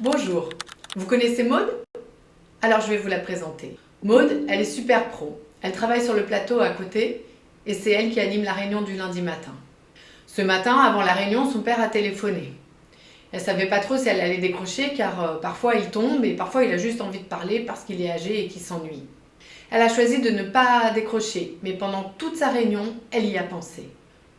Bonjour, vous connaissez Maude? Alors je vais vous la présenter. Maude, elle est super pro. Elle travaille sur le plateau à côté et c'est elle qui anime la réunion du lundi matin. Ce matin, avant la réunion, son père a téléphoné. Elle savait pas trop si elle allait décrocher car parfois il tombe et parfois il a juste envie de parler parce qu'il est âgé et qu'il s'ennuie. Elle a choisi de ne pas décrocher, mais pendant toute sa réunion, elle y a pensé.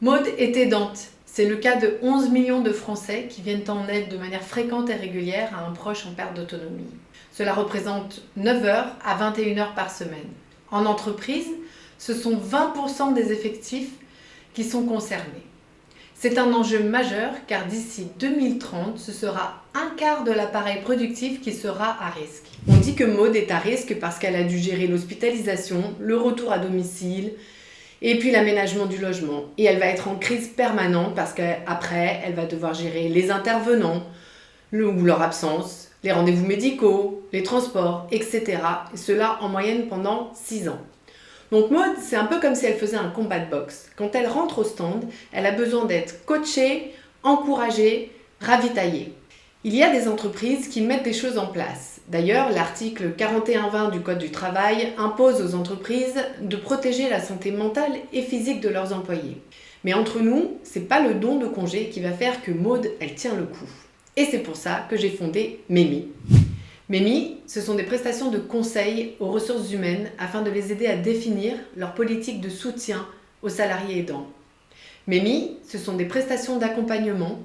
Maude est aidante. C'est le cas de 11 millions de Français qui viennent en aide de manière fréquente et régulière à un proche en perte d'autonomie. Cela représente 9 heures à 21 heures par semaine. En entreprise, ce sont 20% des effectifs qui sont concernés. C'est un enjeu majeur car d'ici 2030, ce sera un quart de l'appareil productif qui sera à risque. On dit que Maude est à risque parce qu'elle a dû gérer l'hospitalisation, le retour à domicile, et puis l'aménagement du logement. Et elle va être en crise permanente parce qu'après, elle va devoir gérer les intervenants, ou leur absence, les rendez-vous médicaux, les transports, etc. Et cela en moyenne pendant 6 ans. Donc Maude, c'est un peu comme si elle faisait un combat de boxe. Quand elle rentre au stand, elle a besoin d'être coachée, encouragée, ravitaillée. Il y a des entreprises qui mettent des choses en place. D'ailleurs, l'article 41-20 du Code du travail impose aux entreprises de protéger la santé mentale et physique de leurs employés. Mais entre nous, c'est pas le don de congé qui va faire que Maude, elle tient le coup. Et c'est pour ça que j'ai fondé Mémi. Mémi, ce sont des prestations de conseil aux ressources humaines afin de les aider à définir leur politique de soutien aux salariés aidants. Mémi, ce sont des prestations d'accompagnement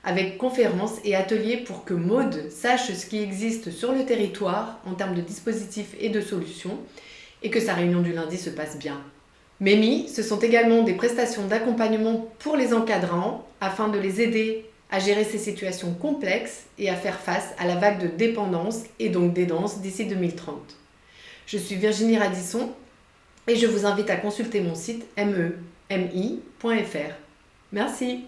avec conférences et ateliers pour que Maude sache ce qui existe sur le territoire en termes de dispositifs et de solutions et que sa réunion du lundi se passe bien. Mémi, ce sont également des prestations d'accompagnement pour les encadrants afin de les aider à gérer ces situations complexes et à faire face à la vague de dépendance et donc d'aidance d'ici 2030. Je suis Virginie Radisson et je vous invite à consulter mon site memi.fr. Merci.